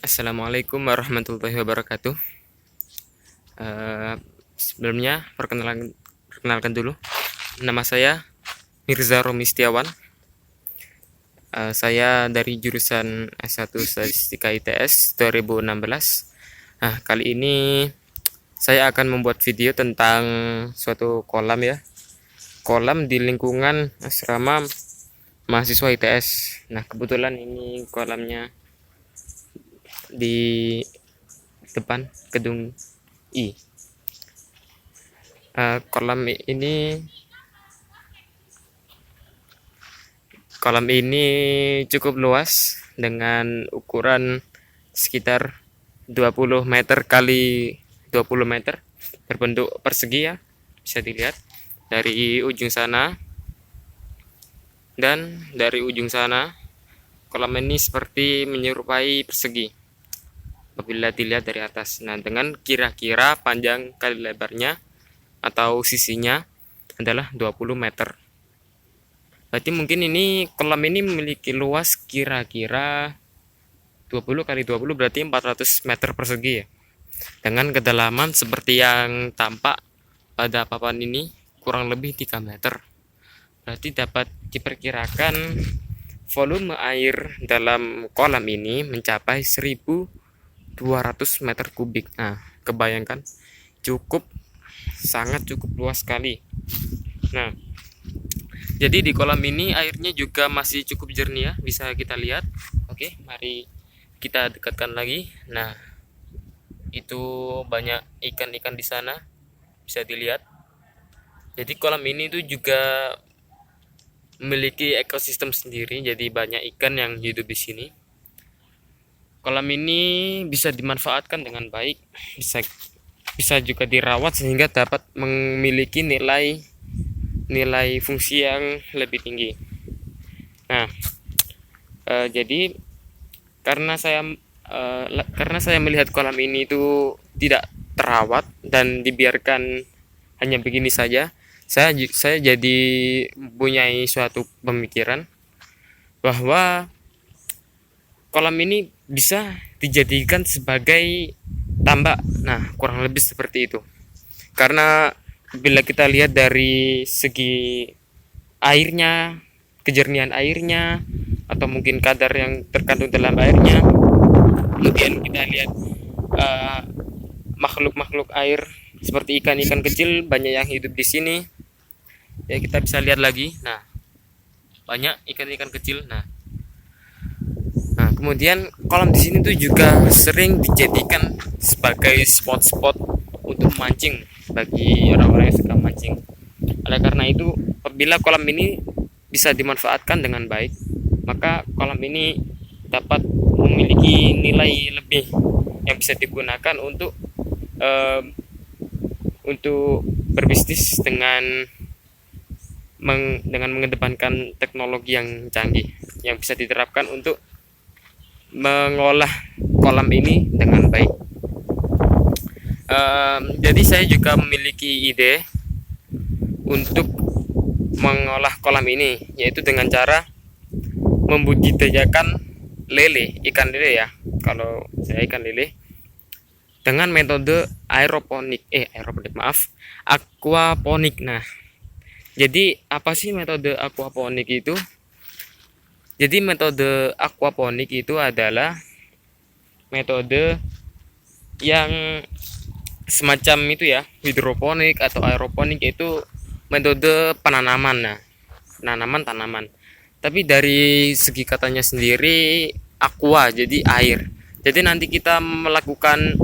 Assalamualaikum warahmatullahi wabarakatuh. Sebelumnya perkenalkan dulu. Nama saya Mirza Romi Setiawan. Saya dari jurusan S1 Statistika ITS 2016. Nah, kali ini saya akan membuat video tentang suatu kolam ya. Kolam di lingkungan asrama mahasiswa ITS. Nah, kebetulan ini kolamnya di depan gedung I. Kolam ini cukup luas dengan ukuran sekitar 20 meter kali 20 meter, berbentuk persegi ya, bisa dilihat dari ujung sana dan dari ujung sana. Kolam ini seperti menyerupai persegi apabila dilihat dari atas. Nah, dengan kira-kira panjang kali lebarnya atau sisinya adalah 20 meter. Berarti mungkin ini kolam ini memiliki luas kira-kira 20 kali 20 berarti 400 meter persegi ya. Dengan kedalaman seperti yang tampak pada papan ini kurang lebih 3 meter. Berarti dapat diperkirakan volume air dalam kolam ini mencapai 1200 meter kubik. Nah, kebayangkan sangat cukup luas sekali. Nah, jadi di kolam ini airnya juga masih cukup jernih ya, bisa kita lihat. Oke, mari kita dekatkan lagi. Nah, itu banyak ikan-ikan di sana, bisa dilihat. Jadi kolam ini tuh juga memiliki ekosistem sendiri, jadi banyak ikan yang hidup di sini. Kolam ini bisa dimanfaatkan dengan baik, bisa juga dirawat sehingga dapat memiliki nilai fungsi yang lebih tinggi. Nah, jadi karena saya melihat kolam ini itu tidak terawat dan dibiarkan hanya begini saja, saya jadi mempunyai suatu pemikiran bahwa kolam ini bisa dijadikan sebagai tambak. Nah, kurang lebih seperti itu. Karena bila kita lihat dari segi airnya, kejernihan airnya, atau mungkin kadar yang terkandung dalam airnya, kemudian kita lihat makhluk-makhluk air seperti ikan-ikan kecil banyak yang hidup di sini. Ya, kita bisa lihat lagi. Nah, banyak ikan-ikan kecil. Nah, kemudian kolam di sini tuh juga sering dijadikan sebagai spot-spot untuk mancing bagi orang-orang yang suka mancing. Oleh karena itu, apabila kolam ini bisa dimanfaatkan dengan baik, maka kolam ini dapat memiliki nilai lebih yang bisa digunakan untuk berbisnis dengan mengedepankan teknologi yang canggih yang bisa diterapkan untuk mengolah kolam ini dengan baik. Jadi saya juga memiliki ide untuk mengolah kolam ini, yaitu dengan cara membudidayakan ikan lele ya. Kalau saya ikan lele dengan metode aquaponik. Nah, jadi apa sih metode aquaponik itu? Jadi metode aquaponik itu adalah metode yang semacam itu ya, hidroponik atau aeroponik, itu metode penanaman. Nah, penanaman tanaman. Tapi dari segi katanya sendiri aqua, jadi air. Jadi nanti kita melakukan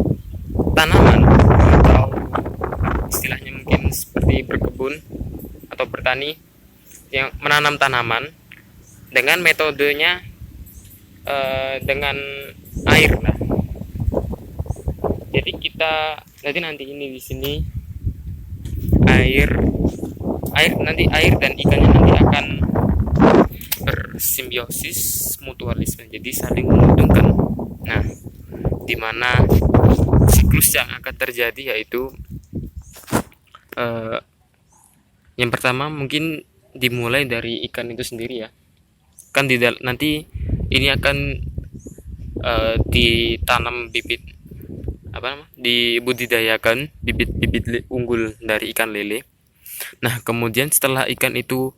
tanaman atau istilahnya mungkin seperti berkebun atau bertani yang menanam tanaman dengan metodenya dengan air. Nah, jadi kita nanti ini di sini air dan ikannya nanti akan bersimbiosis mutualisme, jadi saling menguntungkan. Nah, dimana siklus yang akan terjadi yaitu yang pertama mungkin dimulai dari ikan itu sendiri ya. Nanti ini akan ditanam bibit dibudidayakan bibit-bibit unggul dari ikan lele. Nah, kemudian setelah ikan itu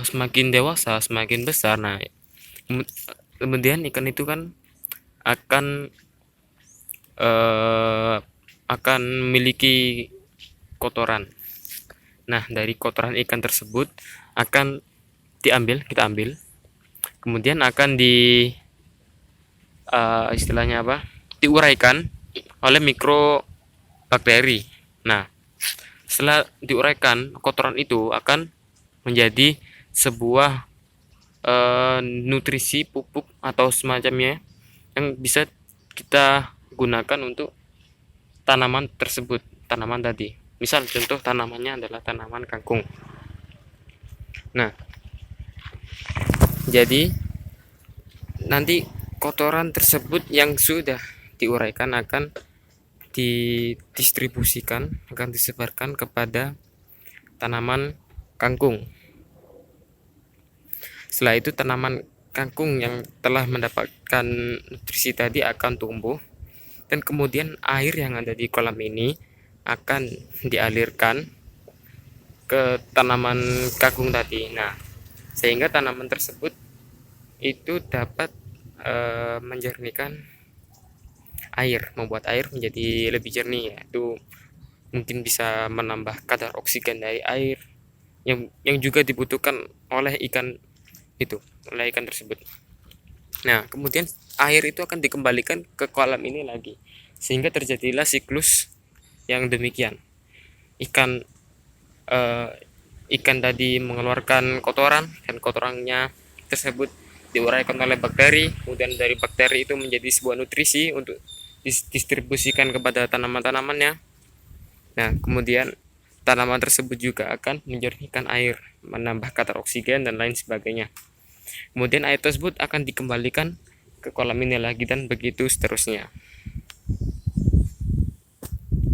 semakin dewasa, semakin besar, nah kemudian ikan itu kan akan akan memiliki kotoran. Nah, dari kotoran ikan tersebut akan kita ambil, kemudian akan istilahnya apa? Diuraikan oleh mikrobakteri. Nah, setelah diuraikan, kotoran itu akan menjadi sebuah nutrisi pupuk atau semacamnya yang bisa kita gunakan untuk tanaman tersebut, tanaman tadi. Misal contoh tanamannya adalah tanaman kangkung. Nah, jadi nanti kotoran tersebut yang sudah diuraikan akan didistribusikan, akan disebarkan kepada tanaman kangkung. Setelah itu tanaman kangkung yang telah mendapatkan nutrisi tadi akan tumbuh, dan kemudian air yang ada di kolam ini akan dialirkan ke tanaman kangkung tadi. Nah, sehingga tanaman tersebut itu dapat menjernihkan air, membuat air menjadi lebih jernih, yaitu mungkin bisa menambah kadar oksigen dari air yang juga dibutuhkan oleh ikan tersebut. Nah, kemudian air itu akan dikembalikan ke kolam ini lagi, sehingga terjadilah siklus yang demikian. Ikan tadi mengeluarkan kotoran, dan kotorannya tersebut diuraikan oleh bakteri, kemudian dari bakteri itu menjadi sebuah nutrisi untuk didistribusikan kepada tanaman-tanamannya. Nah, kemudian tanaman tersebut juga akan menjernihkan air, menambah kadar oksigen dan lain sebagainya. Kemudian air tersebut akan dikembalikan ke kolam ini lagi, dan begitu seterusnya.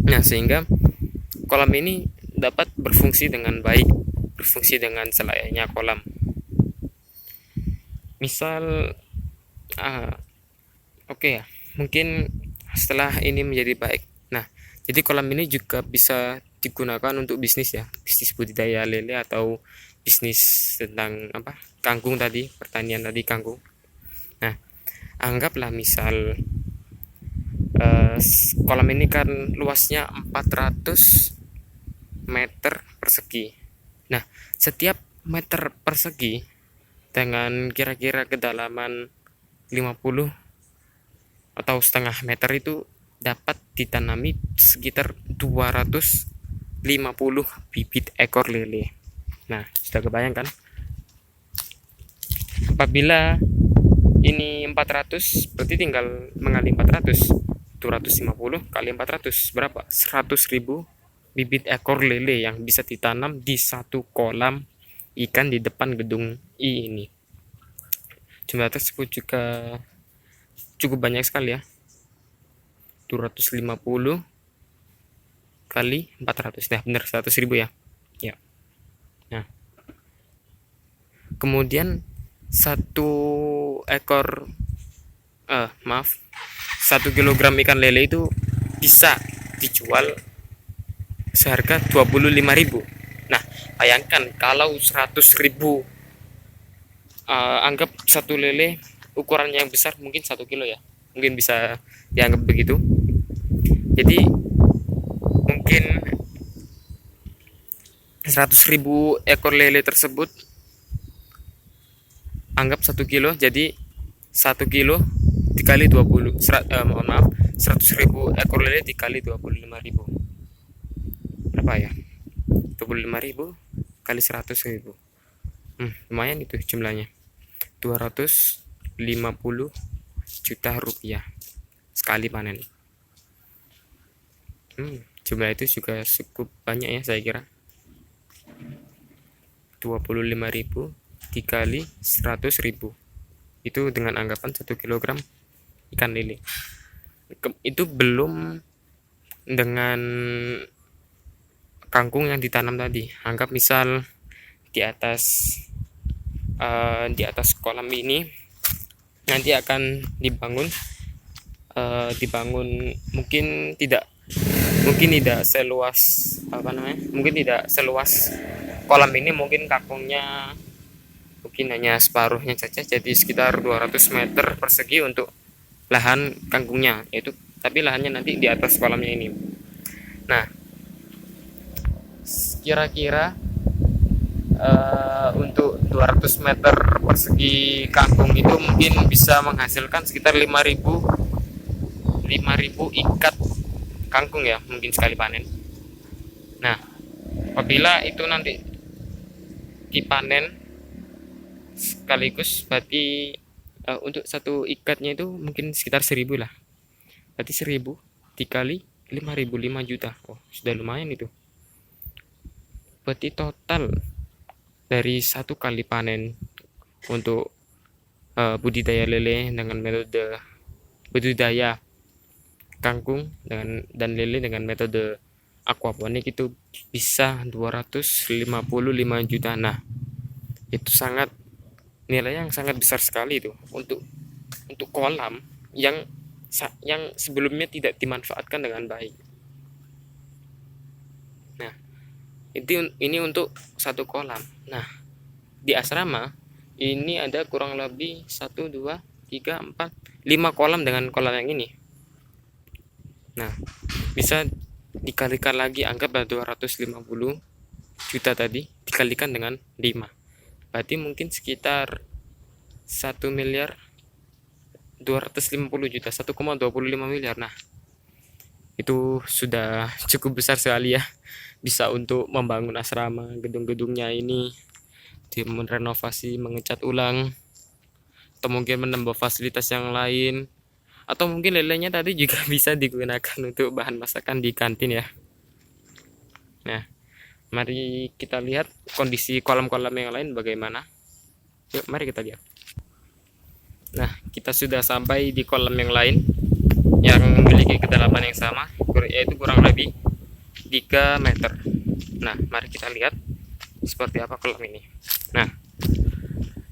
Nah, sehingga kolam ini dapat berfungsi dengan baik, berfungsi dengan selayaknya kolam. Misal oke ya, mungkin setelah ini menjadi baik. Nah, jadi kolam ini juga bisa digunakan untuk bisnis ya, bisnis budidaya lele atau bisnis tentang kangkung tadi, pertanian tadi kangkung. Nah, anggaplah misal kolam ini kan luasnya 400 meter persegi. Nah, setiap meter persegi dengan kira-kira kedalaman 50 atau setengah meter itu dapat ditanami sekitar 250 bibit ekor lele. Nah, sudah kebayangkan? Apabila ini 400, berarti tinggal mengali 400. 250 kali 400 berapa? 100.000 bibit ekor lele yang bisa ditanam di satu kolam ikan di depan gedung I ini. Jumlah tersebut juga cukup banyak sekali ya. 250 kali 400. Nah, benar 100.000 ya. Ya. Nah, kemudian 1 kilogram ikan lele itu bisa dijual seharga 25.000. Nah, bayangkan kalau 100.000, anggap satu lele ukurannya yang besar mungkin 1 kilo ya, mungkin bisa dianggap begitu. Jadi mungkin 100.000 ekor lele tersebut anggap 1 kilo, jadi 1 kilo dikali 20, 100.000 ekor lele dikali 25.000 berapa ya? 25.000 kali 100.000, lumayan itu jumlahnya, 250 juta rupiah sekali panen. Jumlah itu juga cukup banyak ya, saya kira. 25.000 dikali 100.000 itu dengan anggapan 1 kilogram ikan lele. Itu belum dengan kangkung yang ditanam tadi. Anggap misal di atas kolam ini nanti akan dibangun, mungkin tidak seluas mungkin tidak seluas kolam ini, mungkin kangkungnya mungkin hanya separuhnya saja, jadi sekitar 200 meter persegi untuk lahan kangkungnya, yaitu tapi lahannya nanti di atas kolamnya ini. Nah, kira-kira untuk 200 meter persegi kangkung itu mungkin bisa menghasilkan sekitar 5.000 ikat kangkung ya, mungkin sekali panen. Nah, apabila itu nanti dipanen sekaligus, berarti untuk satu ikatnya itu mungkin sekitar 1.000 lah, berarti 1.000 dikali 5.000, 5 juta. Oh, sudah lumayan itu. Berarti total dari satu kali panen untuk budidaya lele dengan metode budidaya kangkung dan lele dengan metode aquaponik itu bisa 255 juta. Nah, itu nilai yang sangat besar sekali itu untuk kolam yang sebelumnya tidak dimanfaatkan dengan baik. Nah, ini untuk satu kolam. Nah, di asrama ini ada kurang lebih 1, 2, 3, 4, 5 kolam dengan kolam yang ini. Nah, bisa dikalikan lagi, anggaplah 250 juta tadi dikalikan dengan 5, berarti mungkin sekitar 1 miliar 250 juta, 1,25 miliar. Nah, itu sudah cukup besar sekali ya, bisa untuk membangun asrama, gedung-gedungnya ini direnovasi, mengecat ulang, atau mungkin menambah fasilitas yang lain, atau mungkin lelenya tadi juga bisa digunakan untuk bahan masakan di kantin ya. Nah, mari kita lihat kondisi kolam-kolam yang lain bagaimana. Yuk, mari kita lihat. Nah, kita sudah sampai di kolam yang lain yang memiliki kedalaman yang sama, yaitu kurang lebih 3 meter. Nah, mari kita lihat seperti apa kolam ini. Nah,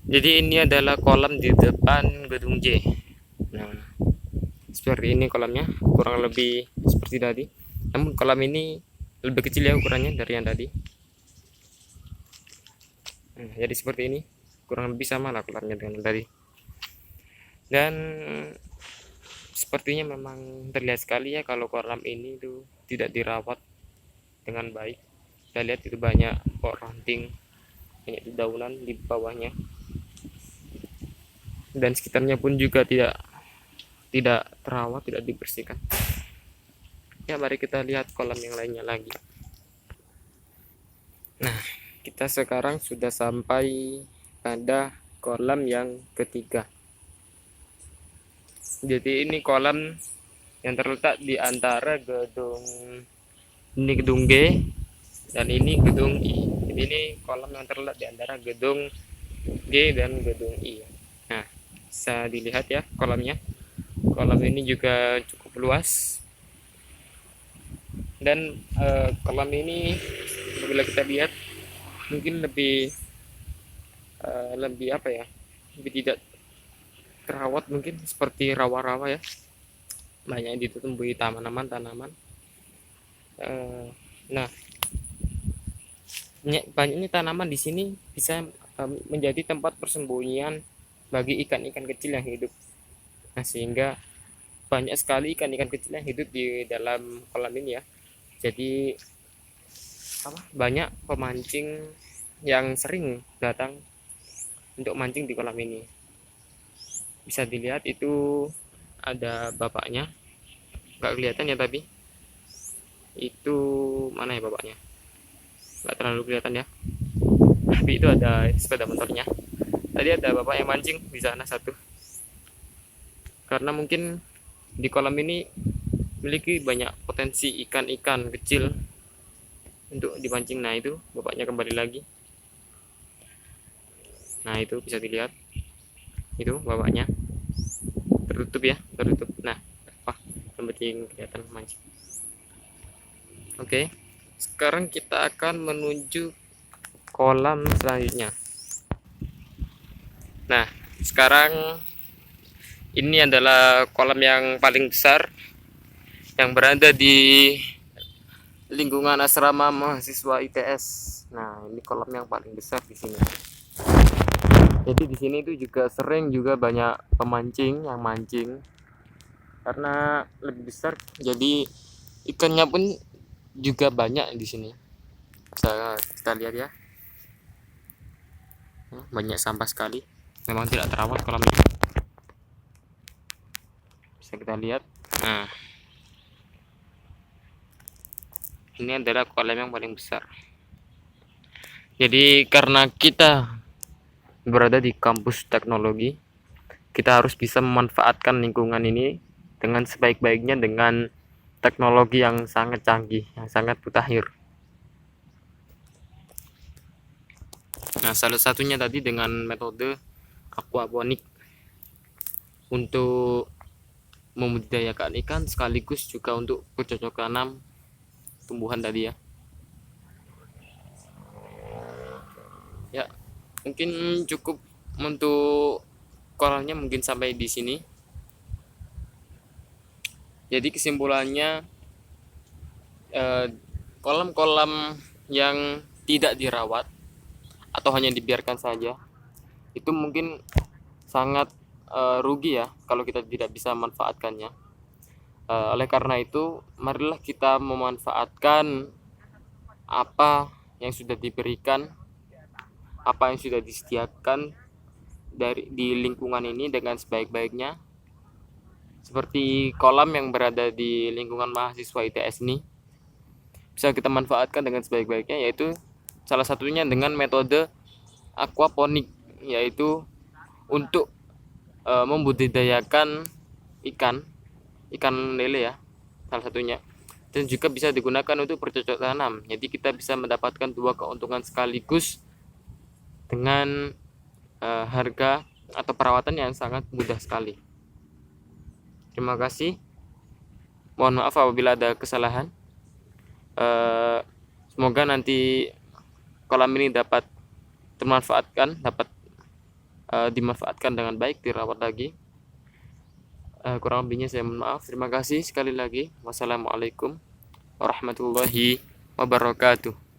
jadi ini adalah kolam di depan gedung J. Nah, seperti ini kolamnya, kurang lebih seperti tadi. Namun kolam ini lebih kecil ya ukurannya dari yang tadi. Nah, jadi seperti ini, kurang lebih sama lah kolamnya dengan yang tadi. Dan sepertinya memang terlihat sekali ya kalau kolam ini itu tidak dirawat dengan baik. Kita lihat itu banyak ranting, banyak dedaunan di bawahnya, dan sekitarnya pun juga tidak terawat, tidak dibersihkan. Ya, mari kita lihat kolam yang lainnya lagi. Nah, kita sekarang sudah sampai pada kolam yang ketiga. Jadi ini kolam yang terletak di antara gedung G dan ini gedung I. Jadi ini kolam yang terletak di antara gedung G dan gedung I. Nah, bisa dilihat ya kolamnya. Kolam ini juga cukup luas. Dan kolam ini bila kita lihat mungkin lebih apa ya? Lebih tidak terawat, mungkin seperti rawa-rawa ya, banyak ditumbuhi tanaman. Nah, banyaknya tanaman di sini bisa menjadi tempat persembunyian bagi ikan-ikan kecil yang hidup. Nah, sehingga banyak sekali ikan-ikan kecil yang hidup di dalam kolam ini ya. Jadi banyak pemancing yang sering datang untuk mancing di kolam ini. Bisa dilihat itu ada bapaknya, nggak kelihatan ya, tapi itu mana ya bapaknya, nggak terlalu kelihatan ya, tapi itu ada sepeda motornya. Tadi ada bapak yang mancing di sana satu, karena mungkin di kolam ini memiliki banyak potensi ikan-ikan kecil untuk dipancing. Nah, itu bapaknya kembali lagi. Nah, itu bisa dilihat, itu bapaknya tertutup. Nah, yang penting kelihatan mancing. Oke, sekarang kita akan menuju kolam selanjutnya. Nah, sekarang Ini adalah kolam yang paling besar yang berada di lingkungan asrama mahasiswa ITS. Nah, ini kolam yang paling besar di sini. Jadi di sini itu juga sering juga banyak pemancing yang mancing karena lebih besar. Jadi ikannya pun juga banyak di sini. Bisa kita lihat ya. Banyak sampah sekali. Memang tidak terawat kolam ini. Bisa kita lihat. Nah, ini adalah kolam yang paling besar. Jadi karena kita berada di kampus teknologi, kita harus bisa memanfaatkan lingkungan ini dengan sebaik-baiknya dengan teknologi yang sangat canggih, yang sangat mutakhir. Nah, salah satunya tadi dengan metode aquaponik untuk membudidayakan ikan sekaligus juga untuk bercocok tanam tumbuhan tadi ya. Ya, mungkin cukup untuk koralnya mungkin sampai di sini. Jadi kesimpulannya kolam-kolam yang tidak dirawat atau hanya dibiarkan saja itu mungkin sangat rugi ya kalau kita tidak bisa memanfaatkannya. Oleh karena itu, marilah kita memanfaatkan apa yang sudah diberikan, apa yang sudah disediakan di lingkungan ini dengan sebaik-baiknya. Seperti kolam yang berada di lingkungan mahasiswa ITS ini bisa kita manfaatkan dengan sebaik-baiknya, yaitu salah satunya dengan metode aquaponik, yaitu untuk membudidayakan ikan lele ya, salah satunya, dan juga bisa digunakan untuk bercocok tanam. Jadi kita bisa mendapatkan dua keuntungan sekaligus dengan harga atau perawatan yang sangat mudah sekali. Terima kasih. Mohon maaf apabila ada kesalahan. Semoga nanti kolam ini dapat dimanfaatkan dengan baik, dirawat lagi. Kurang lebihnya saya mohon maaf. Terima kasih sekali lagi. Wassalamualaikum warahmatullahi wabarakatuh.